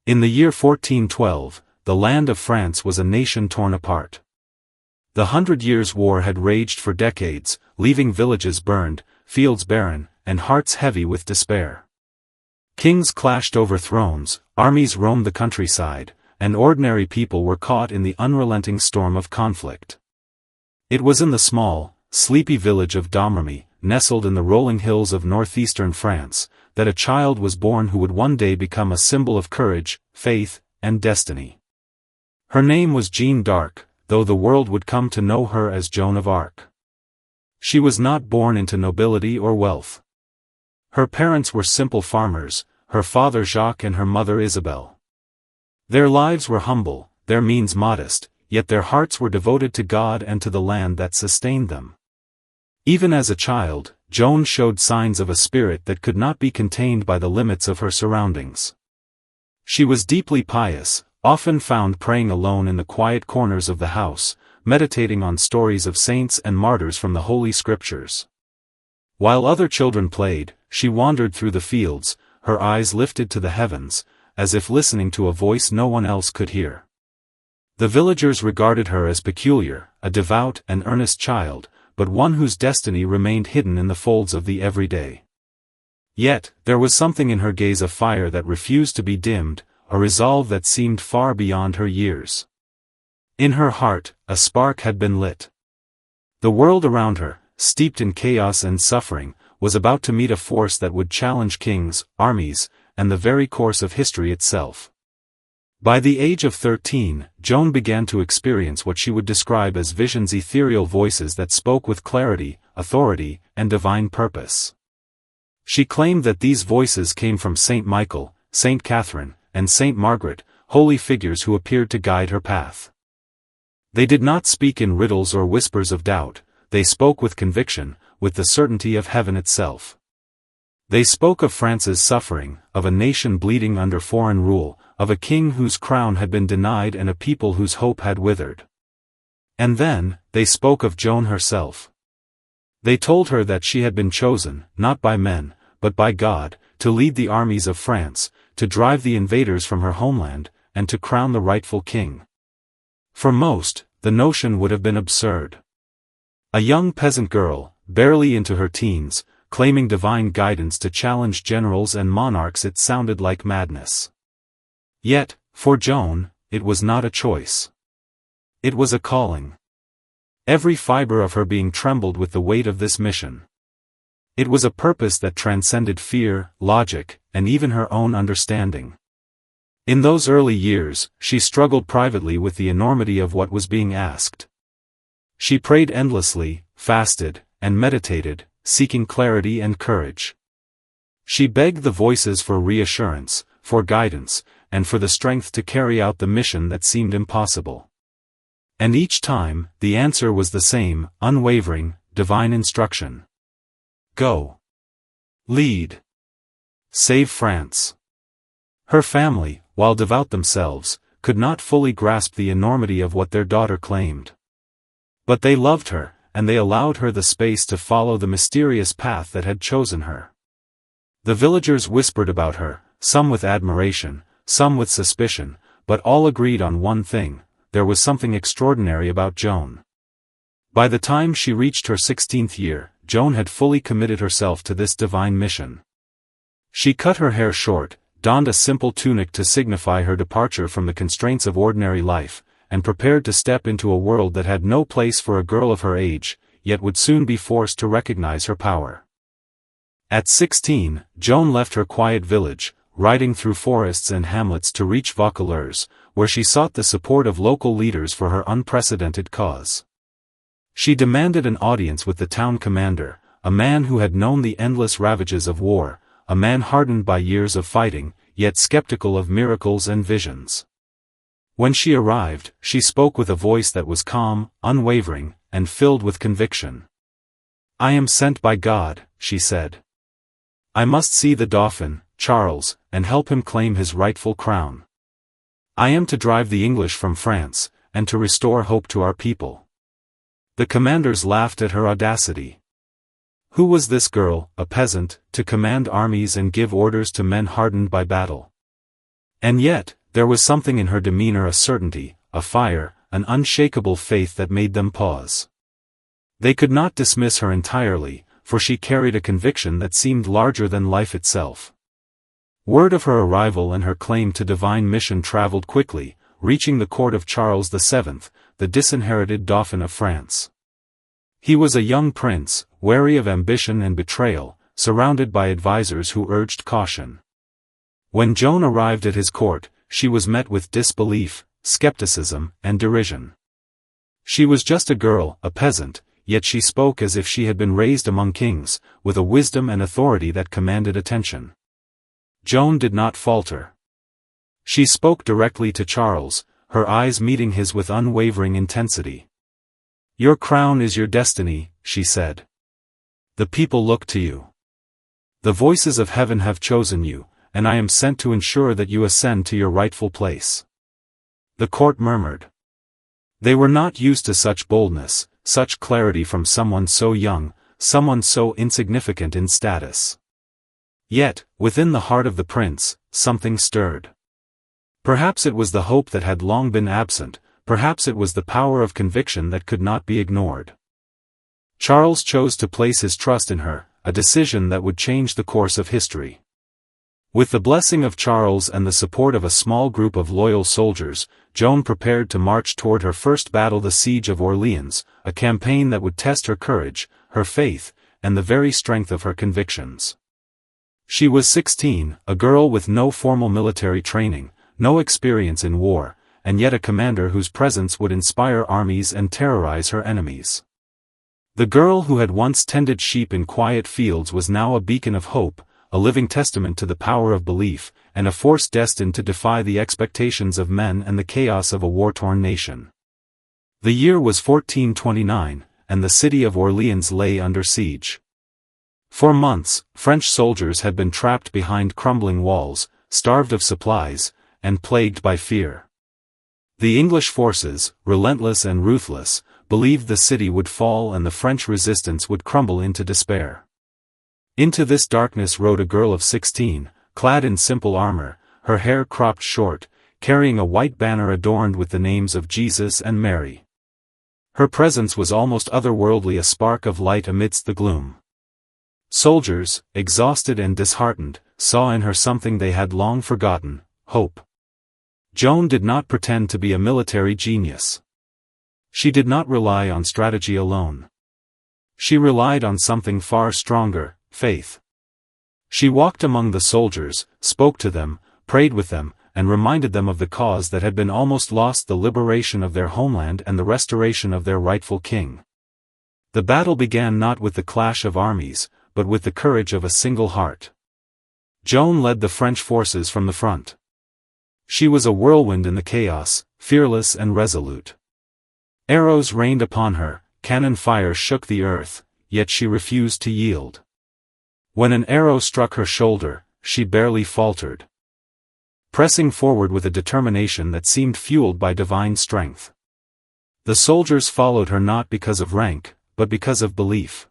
In the year 1412, the land of France was a nation torn apart. The 100 Years' War had raged for decades, leaving villages burned, fields barren, and hearts heavy with despair. Kings clashed over thrones, armies roamed the countryside, and ordinary people were caught in the unrelenting storm of conflict. It was in the small, sleepy village of Domremy, nestled in the rolling hills of northeastern France, that a child was born who would one day become a symbol of courage, faith, and destiny. Her name was Jeanne d'Arc, though the world would come to know her as Joan of Arc. She was not born into nobility or wealth. Her parents were simple farmers, her father Jacques and her mother Isabelle. Their lives were humble, their means modest, yet their hearts were devoted to God and to the land that sustained them. Even as a child, Joan showed signs of a spirit that could not be contained by the limits of her surroundings. She was deeply pious, often found praying alone in the quiet corners of the house, meditating on stories of saints and martyrs from the Holy Scriptures. While other children played, she wandered through the fields, her eyes lifted to the heavens, as if listening to a voice no one else could hear. The villagers regarded her as peculiar, a devout and earnest child, but one whose destiny remained hidden in the folds of the everyday. Yet, there was something in her gaze of fire that refused to be dimmed, a resolve that seemed far beyond her years. In her heart, a spark had been lit. The world around her, steeped in chaos and suffering, was about to meet a force that would challenge kings, armies, and the very course of history itself. By the age of 13, Joan began to experience what she would describe as visions, ethereal voices that spoke with clarity, authority, and divine purpose. She claimed that these voices came from Saint Michael, Saint Catherine, and Saint Margaret, holy figures who appeared to guide her path. They did not speak in riddles or whispers of doubt, they spoke with conviction, with the certainty of heaven itself. They spoke of France's suffering, of a nation bleeding under foreign rule, of a king whose crown had been denied and a people whose hope had withered. And then, they spoke of Joan herself. They told her that she had been chosen, not by men, but by God, to lead the armies of France, to drive the invaders from her homeland, and to crown the rightful king. For most, the notion would have been absurd. A young peasant girl, barely into her teens, claiming divine guidance to challenge generals and monarchs, it sounded like madness. Yet, for Joan, it was not a choice. It was a calling. Every fiber of her being trembled with the weight of this mission. It was a purpose that transcended fear, logic, and even her own understanding. In those early years, she struggled privately with the enormity of what was being asked. She prayed endlessly, fasted, and meditated, seeking clarity and courage. She begged the voices for reassurance, for guidance, and for the strength to carry out the mission that seemed impossible. And each time, the answer was the same, unwavering, divine instruction. Go. Lead. Save France. Her family, while devout themselves, could not fully grasp the enormity of what their daughter claimed. But they loved her, and they allowed her the space to follow the mysterious path that had chosen her. The villagers whispered about her, some with admiration, some with suspicion, but all agreed on one thing: there was something extraordinary about Joan. By the time she reached her 16th year, Joan had fully committed herself to this divine mission. She cut her hair short, donned a simple tunic to signify her departure from the constraints of ordinary life, and prepared to step into a world that had no place for a girl of her age, yet would soon be forced to recognize her power. At 16, Joan left her quiet village, riding through forests and hamlets to reach Vaucouleurs, where she sought the support of local leaders for her unprecedented cause. She demanded an audience with the town commander, a man who had known the endless ravages of war, a man hardened by years of fighting, yet skeptical of miracles and visions. When she arrived, she spoke with a voice that was calm, unwavering, and filled with conviction. "I am sent by God," she said. "I must see the Dauphin, Charles, and help him claim his rightful crown. I am to drive the English from France, and to restore hope to our people." The commanders laughed at her audacity. Who was this girl, a peasant, to command armies and give orders to men hardened by battle? And yet, There was something in her demeanor, a certainty, a fire, an unshakable faith that made them pause. They could not dismiss her entirely, for she carried a conviction that seemed larger than life itself. Word of her arrival and her claim to divine mission traveled quickly, reaching the court of Charles VII, the disinherited Dauphin of France. He was a young prince, wary of ambition and betrayal, surrounded by advisers who urged caution. When Joan arrived at his court, she was met with disbelief, skepticism, and derision. She was just a girl, a peasant, yet she spoke as if she had been raised among kings, with a wisdom and authority that commanded attention. Joan did not falter. She spoke directly to Charles, her eyes meeting his with unwavering intensity. "Your crown is your destiny," she said. "The people look to you. The voices of heaven have chosen you, and I am sent to ensure that you ascend to your rightful place." The court murmured. They were not used to such boldness, such clarity from someone so young, someone so insignificant in status. Yet, within the heart of the prince, something stirred. Perhaps it was the hope that had long been absent, perhaps it was the power of conviction that could not be ignored. Charles chose to place his trust in her, a decision that would change the course of history. With the blessing of Charles and the support of a small group of loyal soldiers, Joan prepared to march toward her first battle, the Siege of Orleans, a campaign that would test her courage, her faith, and the very strength of her convictions. She was 16, a girl with no formal military training, no experience in war, and yet a commander whose presence would inspire armies and terrorize her enemies. The girl who had once tended sheep in quiet fields was now a beacon of hope, a living testament to the power of belief, and a force destined to defy the expectations of men and the chaos of a war-torn nation. The year was 1429, and the city of Orleans lay under siege. For months, French soldiers had been trapped behind crumbling walls, starved of supplies, and plagued by fear. The English forces, relentless and ruthless, believed the city would fall and the French resistance would crumble into despair. Into this darkness rode a girl of 16, clad in simple armor, her hair cropped short, carrying a white banner adorned with the names of Jesus and Mary. Her presence was almost otherworldly, a spark of light amidst the gloom. Soldiers, exhausted and disheartened, saw in her something they had long forgotten: hope. Joan did not pretend to be a military genius. She did not rely on strategy alone. She relied on something far stronger: faith. She walked among the soldiers, spoke to them, prayed with them, and reminded them of the cause that had been almost lost: the liberation of their homeland and the restoration of their rightful king. The battle began not with the clash of armies, but with the courage of a single heart. Joan led the French forces from the front. She was a whirlwind in the chaos, fearless and resolute. Arrows rained upon her, cannon fire shook the earth, yet she refused to yield. When an arrow struck her shoulder, she barely faltered, pressing forward with a determination that seemed fueled by divine strength. The soldiers followed her not because of rank, but because of belief.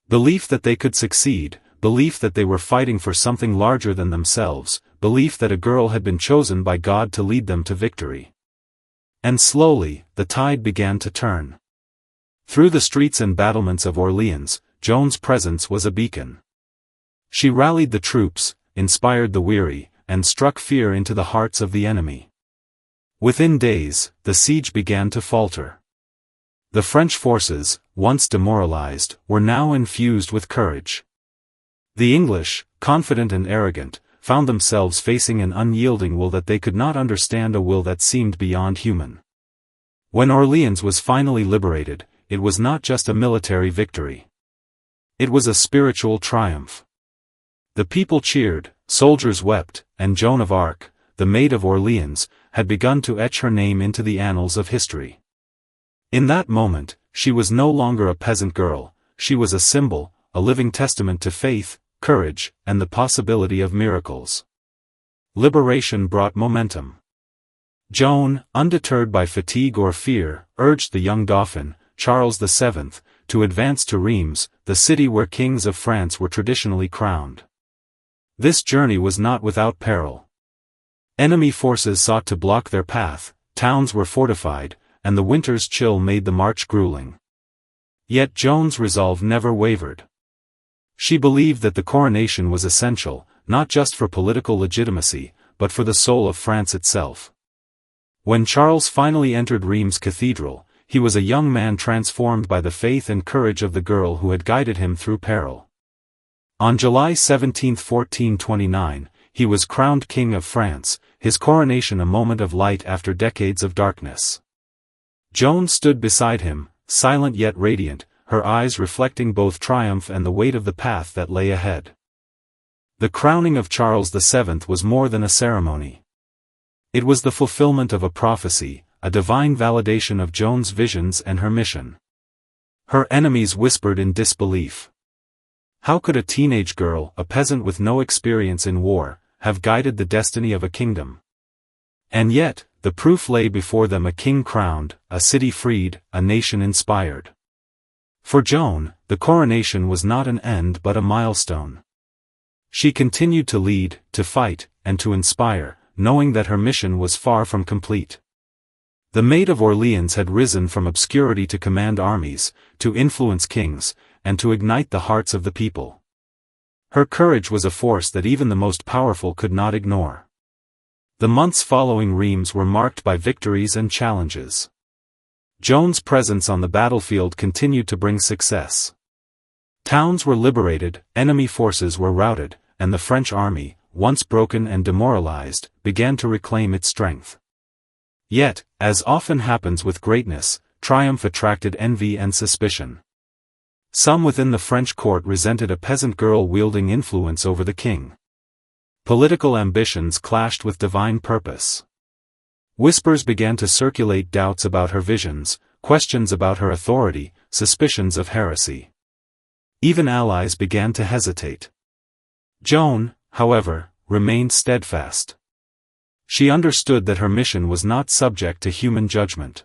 Belief that they could succeed, belief that they were fighting for something larger than themselves, belief that a girl had been chosen by God to lead them to victory. And slowly, the tide began to turn. Through the streets and battlements of Orleans, Joan's presence was a beacon. She rallied the troops, inspired the weary, and struck fear into the hearts of the enemy. Within days, the siege began to falter. The French forces, once demoralized, were now infused with courage. The English, confident and arrogant, found themselves facing an unyielding will that they could not understand, a will that seemed beyond human. When Orleans was finally liberated, it was not just a military victory. It was a spiritual triumph. The people cheered, soldiers wept, and Joan of Arc, the Maid of Orleans, had begun to etch her name into the annals of history. In that moment, she was no longer a peasant girl, she was a symbol, a living testament to faith, courage, and the possibility of miracles. Liberation brought momentum. Joan, undeterred by fatigue or fear, urged the young Dauphin, Charles VII, to advance to Reims, the city where kings of France were traditionally crowned. This journey was not without peril. Enemy forces sought to block their path, towns were fortified, and the winter's chill made the march grueling. Yet Joan's resolve never wavered. She believed that the coronation was essential, not just for political legitimacy, but for the soul of France itself. When Charles finally entered Reims Cathedral, he was a young man transformed by the faith and courage of the girl who had guided him through peril. On July 17, 1429, he was crowned King of France, his coronation a moment of light after decades of darkness. Joan stood beside him, silent yet radiant, her eyes reflecting both triumph and the weight of the path that lay ahead. The crowning of Charles VII was more than a ceremony. It was the fulfillment of a prophecy, a divine validation of Joan's visions and her mission. Her enemies whispered in disbelief. How could a teenage girl, a peasant with no experience in war, have guided the destiny of a kingdom? And yet, the proof lay before them: a king crowned, a city freed, a nation inspired. For Joan, the coronation was not an end but a milestone. She continued to lead, to fight, and to inspire, knowing that her mission was far from complete. The Maid of Orleans had risen from obscurity to command armies, to influence kings, and to ignite the hearts of the people. Her courage was a force that even the most powerful could not ignore. The months following Reims were marked by victories and challenges. Joan's presence on the battlefield continued to bring success. Towns were liberated, enemy forces were routed, and the French army, once broken and demoralized, began to reclaim its strength. Yet, as often happens with greatness, triumph attracted envy and suspicion. Some within the French court resented a peasant girl wielding influence over the king. Political ambitions clashed with divine purpose. Whispers began to circulate, doubts about her visions, questions about her authority, suspicions of heresy. Even allies began to hesitate. Joan, however, remained steadfast. She understood that her mission was not subject to human judgment.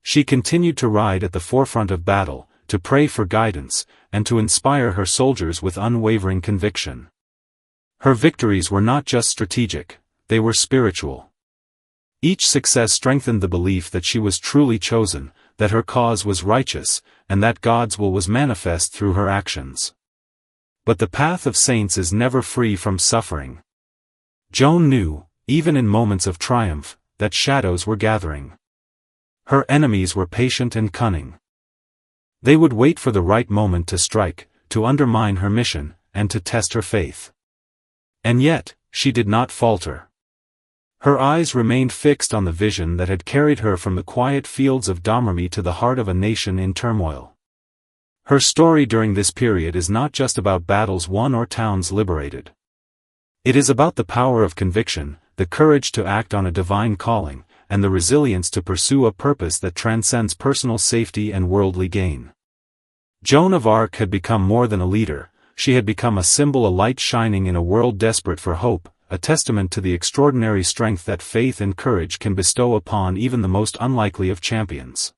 She continued to ride at the forefront of battle, to pray for guidance, and to inspire her soldiers with unwavering conviction. Her victories were not just strategic, they were spiritual. Each success strengthened the belief that she was truly chosen, that her cause was righteous, and that God's will was manifest through her actions. But the path of saints is never free from suffering. Joan knew, even in moments of triumph, that shadows were gathering. Her enemies were patient and cunning. They would wait for the right moment to strike, to undermine her mission, and to test her faith. And yet, she did not falter. Her eyes remained fixed on the vision that had carried her from the quiet fields of Domremy to the heart of a nation in turmoil. Her story during this period is not just about battles won or towns liberated. It is about the power of conviction, the courage to act on a divine calling, and the resilience to pursue a purpose that transcends personal safety and worldly gain. Joan of Arc had become more than a leader, she had become a symbol, a light shining in a world desperate for hope, a testament to the extraordinary strength that faith and courage can bestow upon even the most unlikely of champions.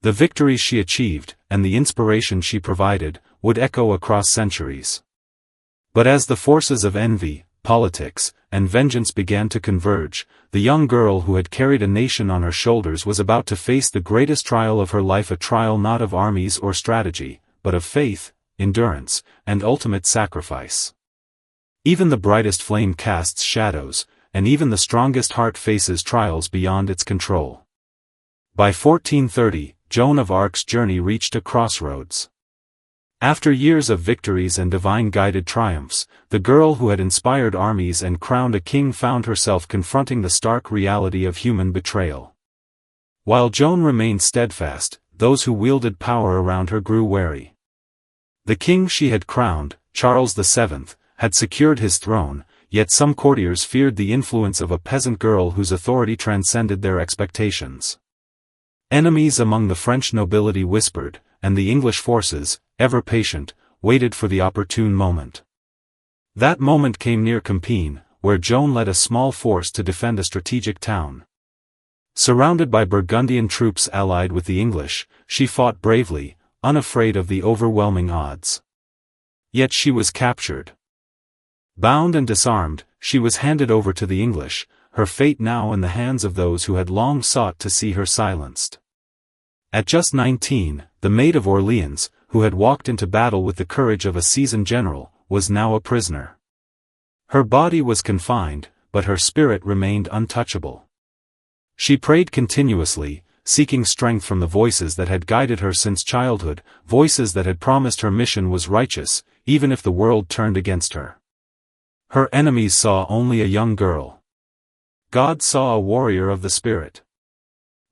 The victories she achieved, and the inspiration she provided, would echo across centuries. But as the forces of envy, politics, and vengeance began to converge, the young girl who had carried a nation on her shoulders was about to face the greatest trial of her life, a trial not of armies or strategy, but of faith, endurance, and ultimate sacrifice. Even the brightest flame casts shadows, and even the strongest heart faces trials beyond its control. By 1430, Joan of Arc's journey reached a crossroads. After years of victories and divine-guided triumphs, the girl who had inspired armies and crowned a king found herself confronting the stark reality of human betrayal. While Joan remained steadfast, those who wielded power around her grew wary. The king she had crowned, Charles VII, had secured his throne, yet some courtiers feared the influence of a peasant girl whose authority transcended their expectations. Enemies among the French nobility whispered, and the English forces, ever patient, waited for the opportune moment. That moment came near Compiègne, where Joan led a small force to defend a strategic town. Surrounded by Burgundian troops allied with the English, she fought bravely, unafraid of the overwhelming odds. Yet she was captured. Bound and disarmed, she was handed over to the English, her fate now in the hands of those who had long sought to see her silenced. At just 19, the Maid of Orleans, who had walked into battle with the courage of a seasoned general, was now a prisoner. Her body was confined, but her spirit remained untouchable. She prayed continuously, seeking strength from the voices that had guided her since childhood, voices that had promised her mission was righteous, even if the world turned against her. Her enemies saw only a young girl. God saw a warrior of the spirit.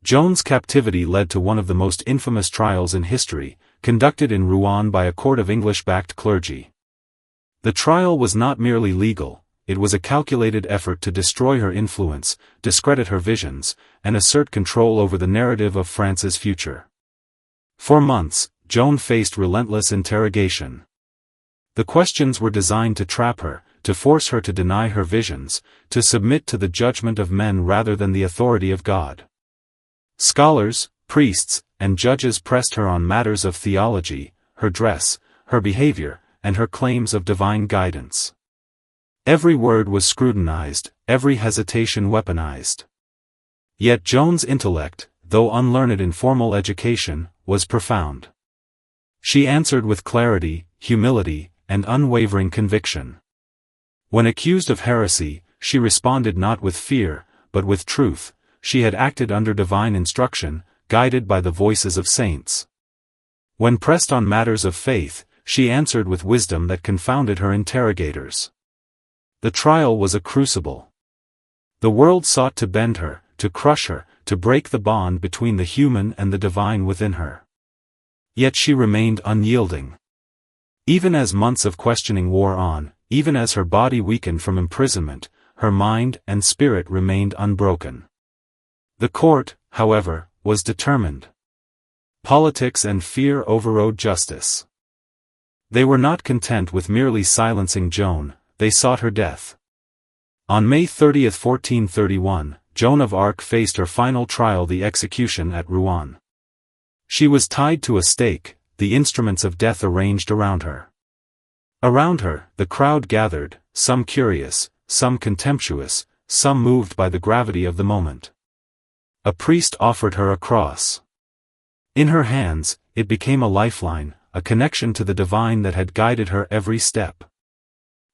Joan's captivity led to one of the most infamous trials in history, conducted in Rouen by a court of English-backed clergy. The trial was not merely legal, it was a calculated effort to destroy her influence, discredit her visions, and assert control over the narrative of France's future. For months, Joan faced relentless interrogation. The questions were designed to trap her, to force her to deny her visions, to submit to the judgment of men rather than the authority of God. Scholars, priests, and judges pressed her on matters of theology, her dress, her behavior, and her claims of divine guidance. Every word was scrutinized, every hesitation weaponized. Yet Joan's intellect, though unlearned in formal education, was profound. She answered with clarity, humility, and unwavering conviction. When accused of heresy, she responded not with fear, but with truth. She had acted under divine instruction, guided by the voices of saints. When pressed on matters of faith, she answered with wisdom that confounded her interrogators. The trial was a crucible. The world sought to bend her, to crush her, to break the bond between the human and the divine within her. Yet she remained unyielding. Even as months of questioning wore on, even as her body weakened from imprisonment, her mind and spirit remained unbroken. The court, however, was determined. Politics and fear overrode justice. They were not content with merely silencing Joan, they sought her death. On May 30, 1431, Joan of Arc faced her final trial, the execution at Rouen. She was tied to a stake, the instruments of death arranged around her. Around her, the crowd gathered, some curious, some contemptuous, some moved by the gravity of the moment. A priest offered her a cross. In her hands, it became a lifeline, a connection to the divine that had guided her every step.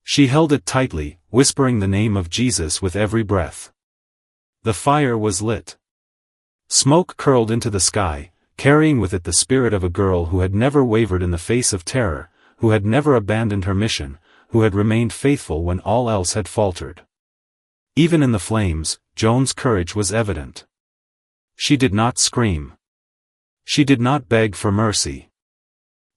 She held it tightly, whispering the name of Jesus with every breath. The fire was lit. Smoke curled into the sky, carrying with it the spirit of a girl who had never wavered in the face of terror, who had never abandoned her mission, who had remained faithful when all else had faltered. Even in the flames, Joan's courage was evident. She did not scream. She did not beg for mercy.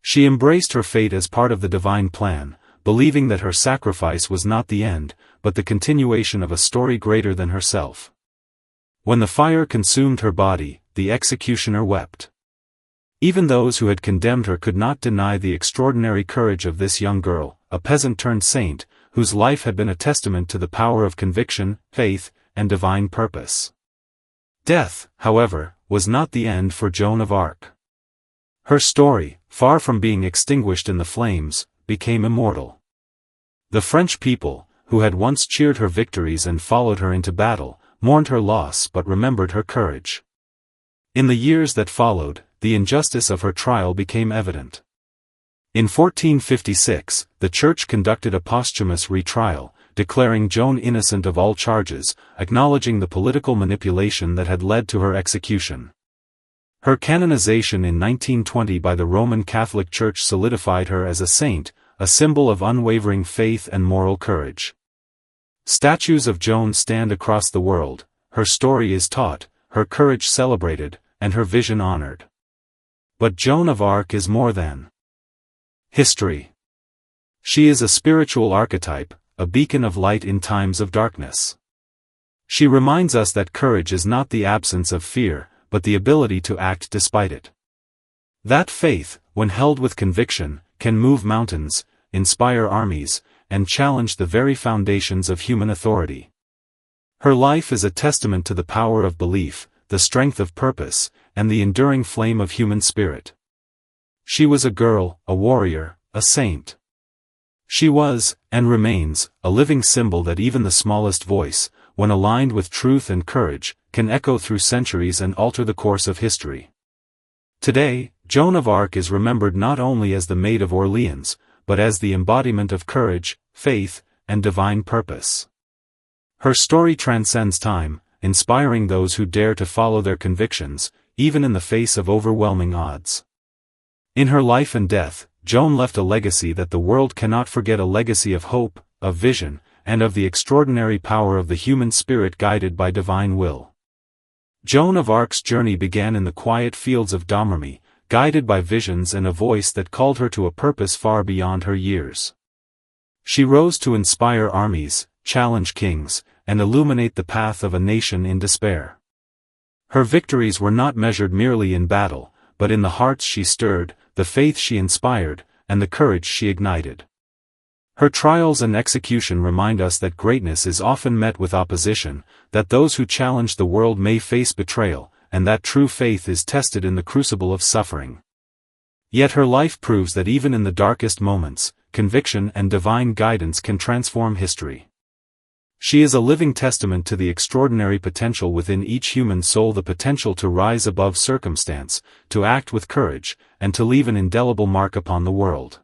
She embraced her fate as part of the divine plan, believing that her sacrifice was not the end, but the continuation of a story greater than herself. When the fire consumed her body, the executioner wept. Even those who had condemned her could not deny the extraordinary courage of this young girl, a peasant-turned-saint, whose life had been a testament to the power of conviction, faith, and divine purpose. Death, however, was not the end for Joan of Arc. Her story, far from being extinguished in the flames, became immortal. The French people, who had once cheered her victories and followed her into battle, mourned her loss but remembered her courage. In the years that followed, the injustice of her trial became evident. In 1456, the Church conducted a posthumous retrial, declaring Joan innocent of all charges, acknowledging the political manipulation that had led to her execution. Her canonization in 1920 by the Roman Catholic Church solidified her as a saint, a symbol of unwavering faith and moral courage. Statues of Joan stand across the world, her story is taught, her courage celebrated, and her vision honored. But Joan of Arc is more than history. She is a spiritual archetype, a beacon of light in times of darkness. She reminds us that courage is not the absence of fear, but the ability to act despite it. That faith, when held with conviction, can move mountains, inspire armies, and challenge the very foundations of human authority. Her life is a testament to the power of belief, the strength of purpose, and the enduring flame of human spirit. She was a girl, a warrior, a saint. She was, and remains, a living symbol that even the smallest voice, when aligned with truth and courage, can echo through centuries and alter the course of history. Today, Joan of Arc is remembered not only as the Maid of Orleans, but as the embodiment of courage, faith, and divine purpose. Her story transcends time, inspiring those who dare to follow their convictions, even in the face of overwhelming odds. In her life and death, Joan left a legacy that the world cannot forget, a legacy of hope, of vision, and of the extraordinary power of the human spirit guided by divine will. Joan of Arc's journey began in the quiet fields of Domremy, guided by visions and a voice that called her to a purpose far beyond her years. She rose to inspire armies, challenge kings, and illuminate the path of a nation in despair. Her victories were not measured merely in battle, but in the hearts she stirred, the faith she inspired, and the courage she ignited. Her trials and execution remind us that greatness is often met with opposition, that those who challenge the world may face betrayal, and that true faith is tested in the crucible of suffering. Yet her life proves that even in the darkest moments, conviction and divine guidance can transform history. She is a living testament to the extraordinary potential within each human soul, the potential to rise above circumstance, to act with courage, and to leave an indelible mark upon the world.